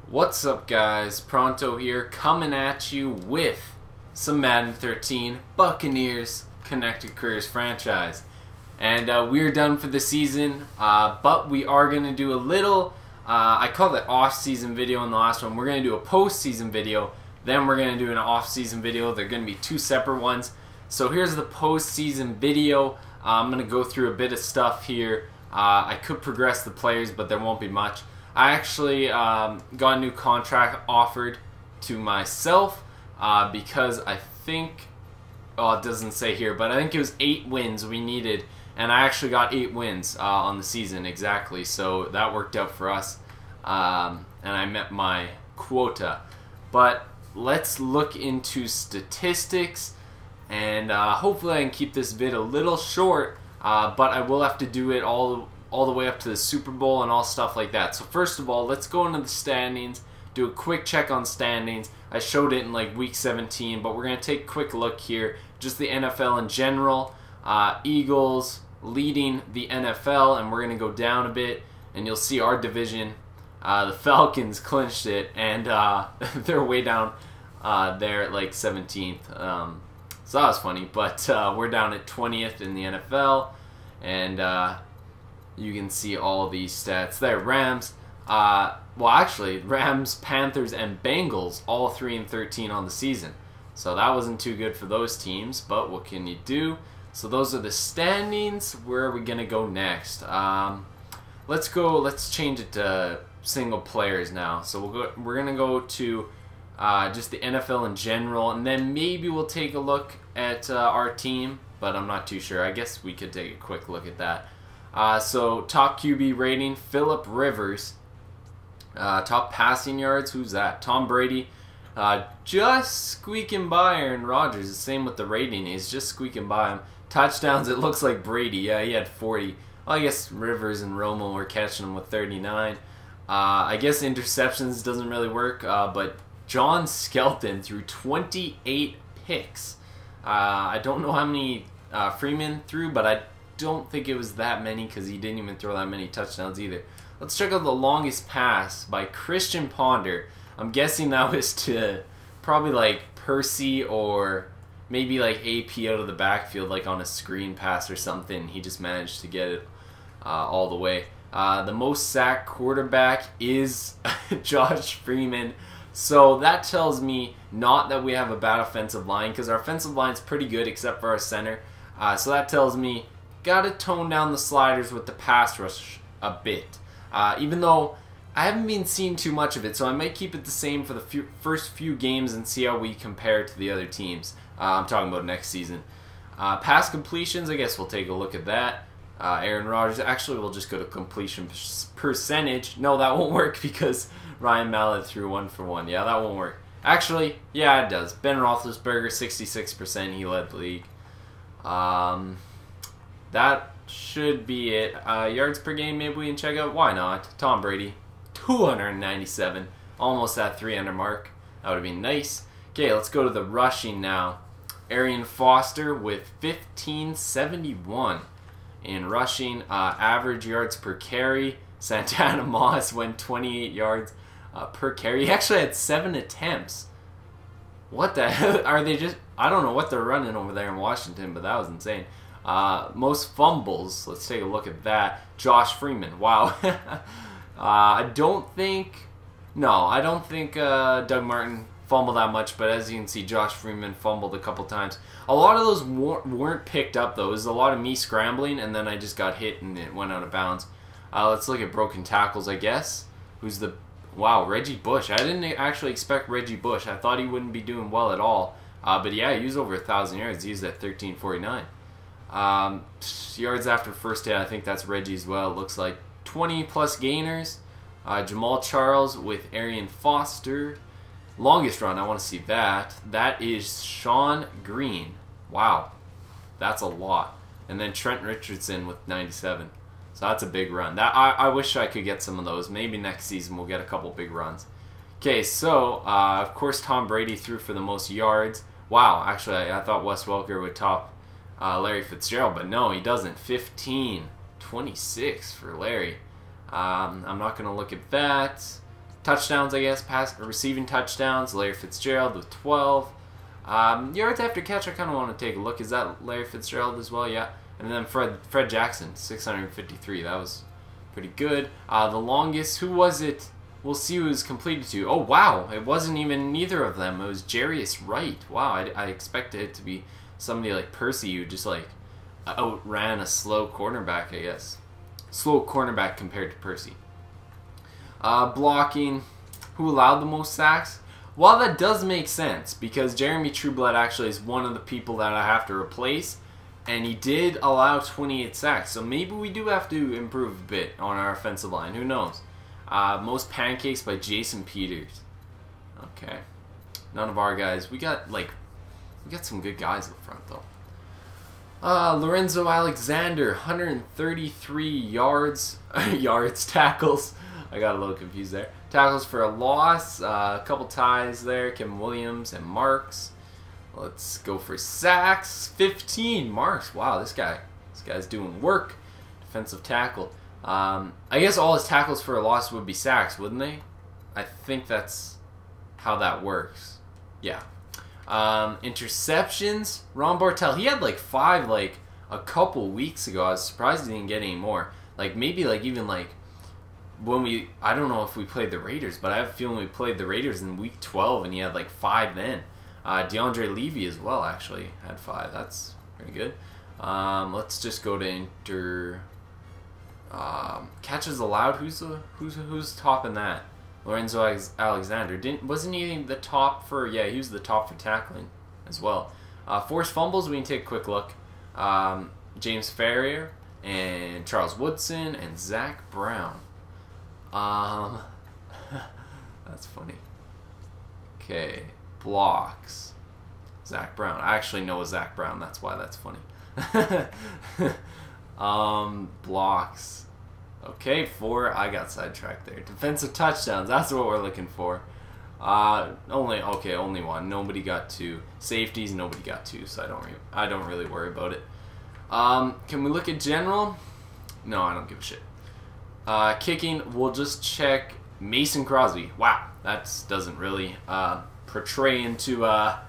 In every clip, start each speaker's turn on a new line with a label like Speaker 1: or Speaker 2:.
Speaker 1: What's up, guys? Pronto here, coming at you with some Madden 13 Buccaneers Connected Careers franchise. And we're done for the season, but we are going to do a little, I called it off-season video in the last one. We're going to do a post-season video, then we're going to do an off-season video. They're going to be two separate ones. So here's the post-season video. I'm going to go through a bit of stuff here. I could progress the players, but there won't be much. I actually got a new contract offered to myself because I think, it doesn't say here, but I think it was 8 wins we needed, and I actually got 8 wins on the season exactly, so that worked out for us, and I met my quota. But let's look into statistics, and hopefully I can keep this vid a little short, but I will have to do it all the way up to the Super Bowl and all stuff like that. So first of all, let's go into the standings, do a quick check on standings. I showed it in like week 17, but we're going to take a quick look here. Just the NFL in general. Eagles leading the NFL, and we're going to go down a bit, and you'll see our division. The Falcons clinched it, and they're way down there at like 17th. So that was funny, but we're down at 20th in the NFL, and you can see all these stats there. Rams, well actually, Rams, Panthers, and Bengals, all 3-13 on the season. So that wasn't too good for those teams, but what can you do? So those are the standings. Where are we going to go next? Let's change it to single players now. So we're going to go to just the NFL in general, and then maybe we'll take a look at our team, but I'm not too sure. I guess we could take a quick look at that. So top QB rating, Phillip Rivers. Top passing yards, who's that? Tom Brady. Just squeaking by Aaron Rodgers. The same with the rating, he's just squeaking by him. Touchdowns, it looks like Brady. Yeah, he had 40. Well, I guess Rivers and Romo were catching him with 39. I guess interceptions doesn't really work, but John Skelton threw 28 picks. I don't know how many Freeman threw, but I don't think it was that many because he didn't even throw that many touchdowns either. Let's check out the longest pass by Christian Ponder. I'm guessing that was to probably like Percy or maybe like AP out of the backfield, like on a screen pass or something. He just managed to get it all the way. The most sacked quarterback is Josh Freeman. So that tells me not that we have a bad offensive line, because our offensive line is pretty good except for our center. So that tells me gotta tone down the sliders with the pass rush a bit. Even though I haven't been seeing too much of it, so I might keep it the same for the first few games and see how we compare to the other teams. I'm talking about next season. Pass completions, I guess we'll take a look at that. Aaron Rodgers, actually we'll just go to completion percentage. No, that won't work because Ryan Mallett threw 1 for 1. Yeah, that won't work. Actually, yeah, it does. Ben Roethlisberger, 66%, he led the league. That should be it. Yards per game, maybe we can check out. Why not? Tom Brady, 297. Almost that 300 mark. That would have been nice. Okay, let's go to the rushing now. Arian Foster with 1571 in rushing. Average yards per carry. Santana Moss went 28 yards per carry. He actually had 7 attempts. What the hell? Are they just... I don't know what they're running over there in Washington, but that was insane. Most fumbles, let's take a look at that. Josh Freeman, wow. I don't think Doug Martin fumbled that much, but as you can see, Josh Freeman fumbled a couple times. A lot of those weren't picked up, though. It was a lot of me scrambling, and then I just got hit and it went out of bounds. Let's look at broken tackles, I guess. Who's the... Wow, Reggie Bush. I didn't actually expect Reggie Bush. I thought he wouldn't be doing well at all. But yeah, he was over 1,000 yards. He was at 1,349. Yards after first hit, I think that's Reggie as well. It looks like 20 plus gainers. Jamal Charles with Arian Foster. Longest run, I want to see that. That is Sean Green. Wow, that's a lot. And then Trent Richardson with 97. So that's a big run. That I wish I could get some of those. Maybe next season we'll get a couple big runs. Okay, so of course Tom Brady threw for the most yards. Wow, actually I thought Wes Welker would top Larry Fitzgerald, but no, he doesn't. 15-26 for Larry. I'm not going to look at that. touchdowns, I guess, receiving touchdowns. Larry Fitzgerald with 12. Yards after catch, I kind of want to take a look. Is that Larry Fitzgerald as well? Yeah. And then Fred Jackson, 653. That was pretty good. The longest, who was it? We'll see who it was completed to. Oh, wow. It wasn't even neither of them. It was Jarius Wright. Wow, I expected it to be somebody like Percy who just, like, outran a slow cornerback, I guess. Slow cornerback compared to Percy. Blocking, who allowed the most sacks? Well, that does make sense because Jeremy Trueblood actually is one of the people that I have to replace, and he did allow 28 sacks, so maybe we do have to improve a bit on our offensive line. Who knows? Most pancakes by Jason Peters. Okay. None of our guys. We got some good guys up front, though. Lorenzo Alexander, 133 yards. Tackles. I got a little confused there. Tackles for a loss. A couple ties there. Kevin Williams and Marks. Let's go for sacks. 15. Marks. Wow, this guy's doing work. Defensive tackle. I guess all his tackles for a loss would be sacks, wouldn't they? I think that's how that works. Yeah. Interceptions. Ron Bartel. He had like 5 like a couple weeks ago. I was surprised he didn't get any more. Like maybe like even like when I don't know if we played the Raiders, but I have a feeling we played the Raiders in week 12 and he had like 5 then. DeAndre Levy as well actually had 5. That's pretty good. Let's just go to catches allowed. Who's top in that? Lorenzo Alexander. Wasn't he the top for? Yeah, he was the top for tackling as well. Forced fumbles. We can take a quick look. James Ferrier and Charles Woodson and Zach Brown. That's funny. Okay, blocks. Zach Brown. I actually know a Zach Brown. That's why that's funny. Blocks. Okay, 4. I got sidetracked there. Defensive touchdowns. That's what we're looking for. Only 1. Nobody got 2. Safeties. Nobody got 2. So I don't really worry about it. Can we look at general? No, I don't give a shit. Kicking. We'll just check Mason Crosby. Wow, that doesn't really portray into the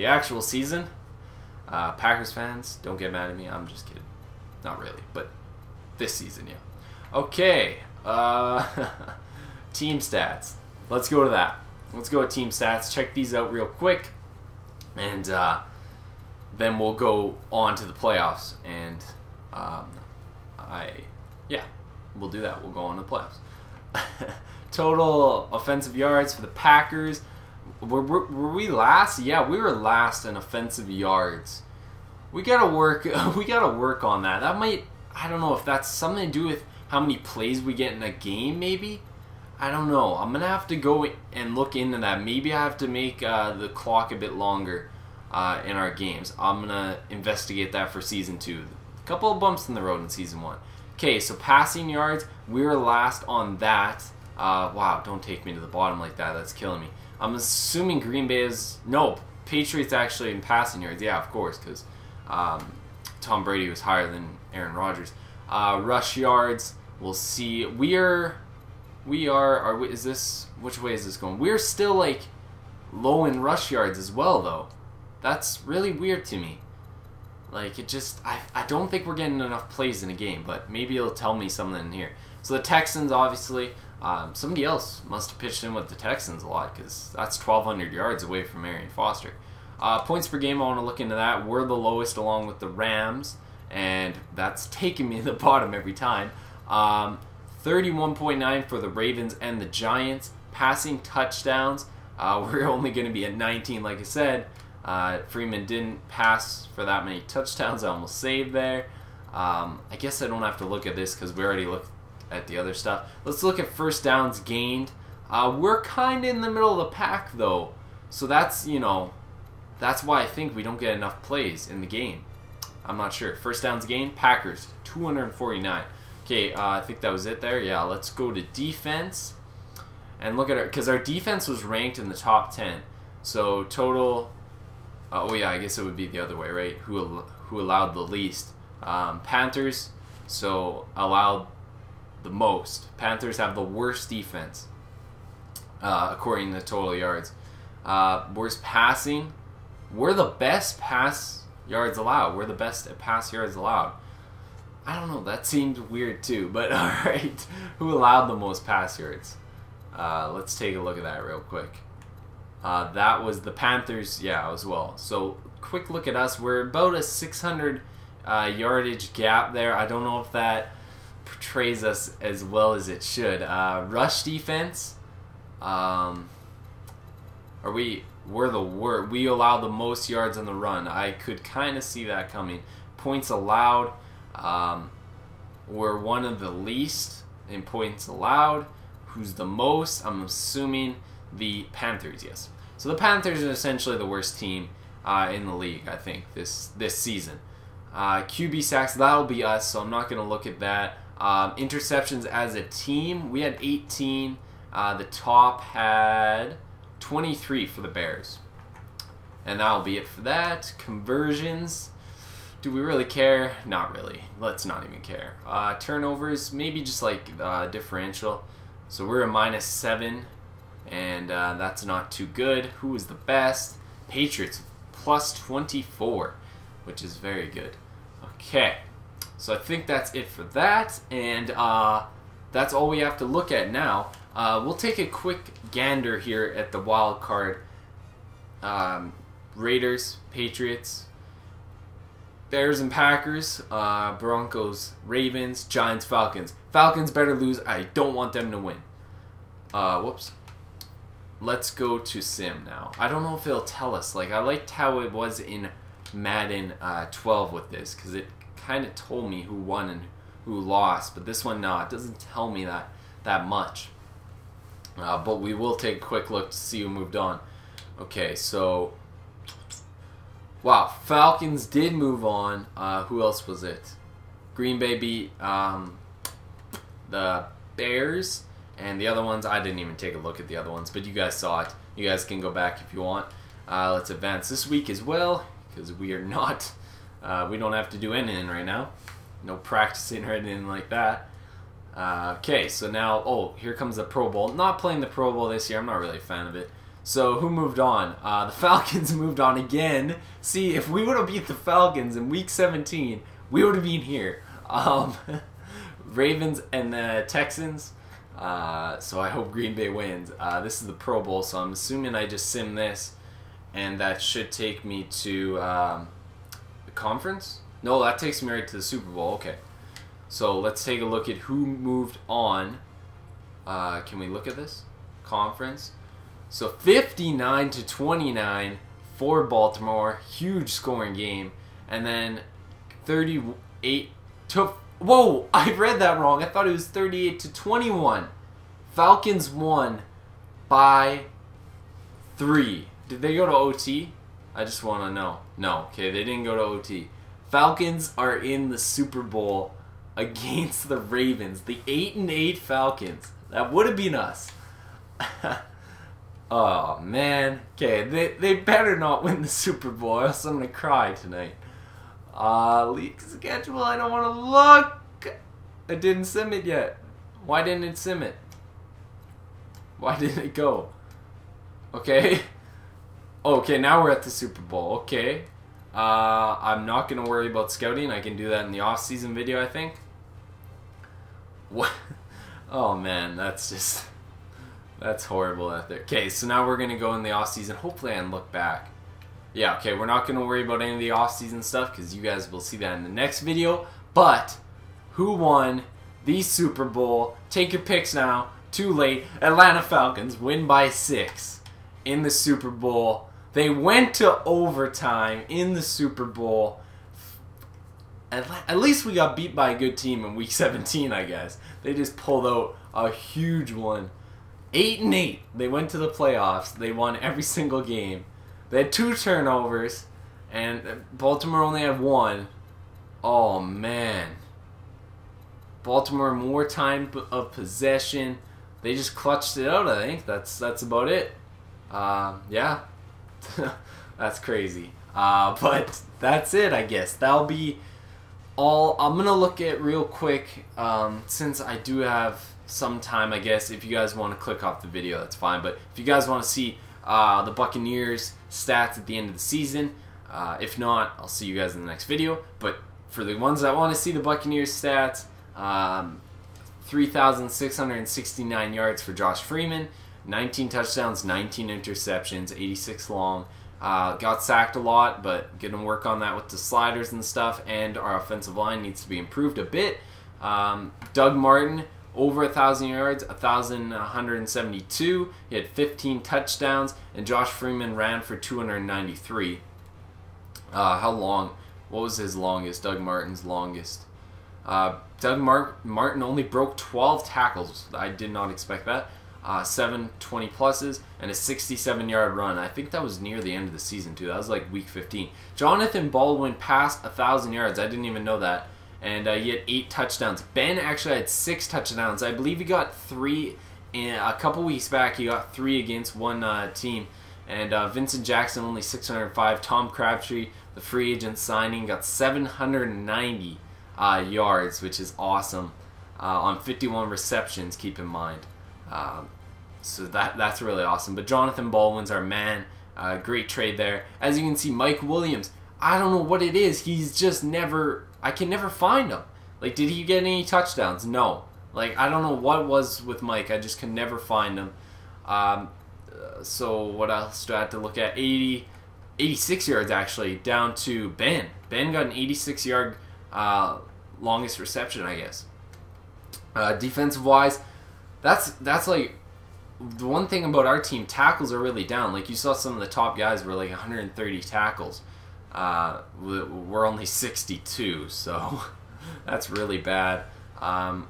Speaker 1: actual season. Packers fans, don't get mad at me. I'm just kidding. Not really, but this season, yeah. Okay, team stats. Let's go to that. Let's go to team stats. Check these out real quick, and then we'll go on to the playoffs. And we'll do that. We'll go on to the playoffs. Total offensive yards for the Packers. Were we last? Yeah, we were last in offensive yards. We gotta work. We gotta work on that. That might. I don't know if that's something to do with how many plays we get in a game. Maybe. I don't know. I'm gonna have to go and look into that. Maybe I have to make the clock a bit longer in our games. I'm gonna investigate that for season 2. A couple of bumps in the road in season 1. Okay, so passing yards. We were last on that. Wow, don't take me to the bottom like that. That's killing me. I'm assuming Green Bay is... No, Patriots actually in passing yards. Yeah, of course, because Tom Brady was higher than Aaron Rodgers. Rush yards, we'll see. Is this... Which way is this going? We're still, like, low in rush yards as well, though. That's really weird to me. Like, it just... I don't think we're getting enough plays in a game, but maybe it'll tell me something in here. So the Texans, obviously... somebody else must have pitched in with the Texans a lot because that's 1,200 yards away from Arian Foster. Points per game, I want to look into that. We're the lowest along with the Rams, and that's taking me to the bottom every time. 31.9 for the Ravens and the Giants. Passing touchdowns, we're only going to be at 19, like I said. Freeman didn't pass for that many touchdowns. I almost saved there. I guess I don't have to look at this because we already looked at the other stuff. Let's look at first downs gained. We're kind of in the middle of the pack, though. So that's, that's why I think we don't get enough plays in the game. I'm not sure. First downs gained, Packers, 249. Okay, I think that was it there. Yeah, let's go to defense and look at because our defense was ranked in the top 10. So total, oh yeah, I guess it would be the other way, right? Who allowed the least? Panthers, so allowed the most. Panthers have the worst defense. according to total yards. Worst passing, we're the best pass yards allowed. We're the best at pass yards allowed. I don't know, that seemed weird too, but alright. Who allowed the most pass yards? Let's take a look at that real quick. That was the Panthers, yeah, as well. So, quick look at us. We're about a 600 yardage gap there. I don't know if that portrays us as well as it should. Rush defense, we allow the most yards on the run. I could kind of see that coming. Points allowed, we're one of the least in points allowed. Who's the most? I'm assuming the Panthers, yes. So the Panthers are essentially the worst team in the league, I think, this season. QB sacks, that'll be us, so I'm not going to look at that. Interceptions as a team, we had 18. The top had 23 for the Bears. And that'll be it for that. Conversions, do we really care? Not really. Let's not even care. Turnovers, maybe just like differential. So we're a -7, and that's not too good. Who is the best? Patriots, +24, which is very good. Okay, so I think that's it for that, and that's all we have to look at now. We'll take a quick gander here at the wild card. Raiders, Patriots, Bears and Packers, Broncos, Ravens, Giants, Falcons. Falcons better lose. I don't want them to win. Whoops. Let's go to Sim now. I don't know if it'll tell us. Like, I liked how it was in Madden 12 with this, because it kind of told me who won and who lost. But this one, no, it doesn't tell me that much. But we will take a quick look to see who moved on. Okay, so... Wow, Falcons did move on. Who else was it? Green Bay beat the Bears, and the other ones, I didn't even take a look at the other ones, but you guys saw it. You guys can go back if you want. Let's advance this week as well, because we are not, we don't have to do anything right now. No practicing or anything like that. Okay, so now, oh, here comes the Pro Bowl. Not playing the Pro Bowl this year. I'm not really a fan of it. So, who moved on? The Falcons moved on again. See, if we would have beat the Falcons in Week 17, we would have been here. Ravens and the Texans. So, I hope Green Bay wins. This is the Pro Bowl, so I'm assuming I just sim this. And that should take me to the conference? No, that takes me right to the Super Bowl. Okay. So, let's take a look at who moved on. Can we look at this? Conference. So 59-29 for Baltimore, huge scoring game, and then 38 to whoa! I read that wrong. I thought it was 38-21. Falcons won by 3. Did they go to OT? I just want to know. No, okay, they didn't go to OT. Falcons are in the Super Bowl against the Ravens, the 8-8 Falcons. That would have been us. Oh, man. Okay, they better not win the Super Bowl, or else I'm going to cry tonight. League schedule, I don't want to look. I didn't sim it yet. Why didn't it sim it? Why didn't it go? Okay. Okay, now we're at the Super Bowl. Okay. I'm not going to worry about scouting. I can do that in the off-season video, I think. What? Oh, man, that's just... That's horrible out there. Okay, so now we're going to go in the off-season. Hopefully I can look back. Yeah, okay, we're not going to worry about any of the off-season stuff because you guys will see that in the next video. But, who won the Super Bowl? Take your picks now. Too late. Atlanta Falcons win by 6 in the Super Bowl. They went to overtime in the Super Bowl. At least we got beat by a good team in Week 17, I guess. They just pulled out a huge one. 8-8. They went to the playoffs. They won every single game. They had 2 turnovers, and Baltimore only had 1. Oh, man. Baltimore more time of possession. They just clutched it out, I think. That's about it. Yeah. That's crazy. But that's it, I guess. That'll be all I'm going to look at real quick, since I do have sometime, I guess. If you guys want to click off the video, that's fine. But if you guys want to see the Buccaneers stats at the end of the season, if not, I'll see you guys in the next video. But for the ones that want to see the Buccaneers stats, 3,669 yards for Josh Freeman, 19 touchdowns, 19 interceptions, 86 long. Got sacked a lot, but gonna work on that with the sliders and stuff, and our offensive line needs to be improved a bit. Doug Martin, over 1,000 yards, 1,172. He had 15 touchdowns, and Josh Freeman ran for 293. How long? What was his longest? Doug Martin's longest. Doug Martin only broke 12 tackles. I did not expect that. 7 20-pluses, and a 67-yard run. I think that was near the end of the season, too. That was like week 15. Jonathan Baldwin passed 1,000 yards. I didn't even know that. And he had 8 touchdowns. Ben actually had 6 touchdowns. I believe he got 3 a couple weeks back. He got 3 against one team. And Vincent Jackson only 605. Tom Crabtree, the free agent signing, got 790 yards, which is awesome, on 51 receptions, keep in mind. So that's really awesome. But Jonathan Baldwin's our man. Great trade there. As you can see, Mike Williams, I don't know what it is. He's just never, I can never find him. Like, did he get any touchdowns? No. Like, I don't know what it was with Mike. I just can never find him. So what else do I have to look at? 86 yards, actually, down to Ben. Ben got an 86-yard longest reception, I guess. Defensive-wise, that's like the one thing about our team. Tackles are really down. Like, you saw some of the top guys were like 130 tackles. We're only 62, so that's really bad.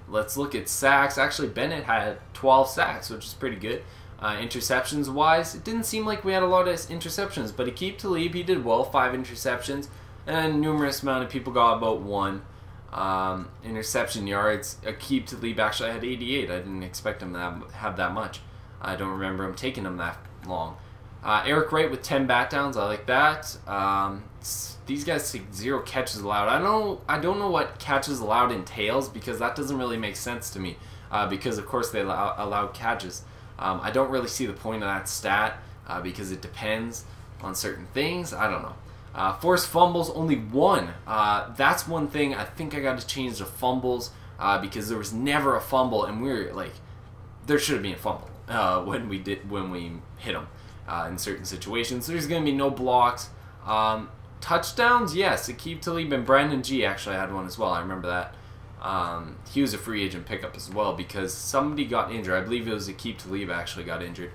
Speaker 1: Let's look at sacks. Actually, Bennett had 12 sacks, which is pretty good. Interceptions wise, it didn't seem like we had a lot of interceptions, but Aqib Talib, he did well, 5 interceptions, and numerous amount of people got about 1. Interception yards, Aqib Talib actually had 88. I didn't expect him to have that much. I don't remember him taking him that long. Eric Wright with 10 bat downs, I like that. These guys take 0 catches allowed. I don't know what catches allowed entails, because that doesn't really make sense to me, because of course they allow catches. I don't really see the point of that stat, because it depends on certain things. I don't know. Forced fumbles, only 1. That's one thing I think I got to change the fumbles, because there was never a fumble, and we were like, there should have been a fumble when we hit them in certain situations. There's going to be no blocks. Touchdowns, yes. Aqib Talib and Brandon G actually had one as well. I remember that. He was a free agent pickup as well, because somebody got injured. I believe it was Aqib Talib actually got injured.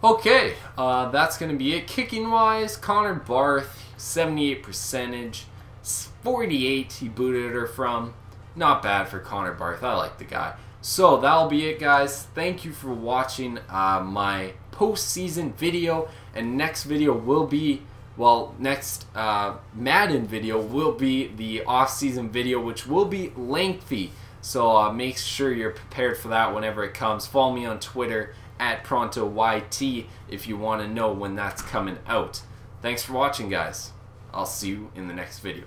Speaker 1: Okay, that's going to be it. Kicking wise, Connor Barth, 78 percentage, 48 he booted her from. Not bad for Connor Barth. I like the guy. So that'll be it, guys. Thank you for watching my postseason video, and next video will be, well, next Madden video will be the off-season video, which will be lengthy. So make sure you're prepared for that whenever it comes. Follow me on Twitter @ProntoYT if you want to know when that's coming out. Thanks for watching, guys. I'll see you in the next video.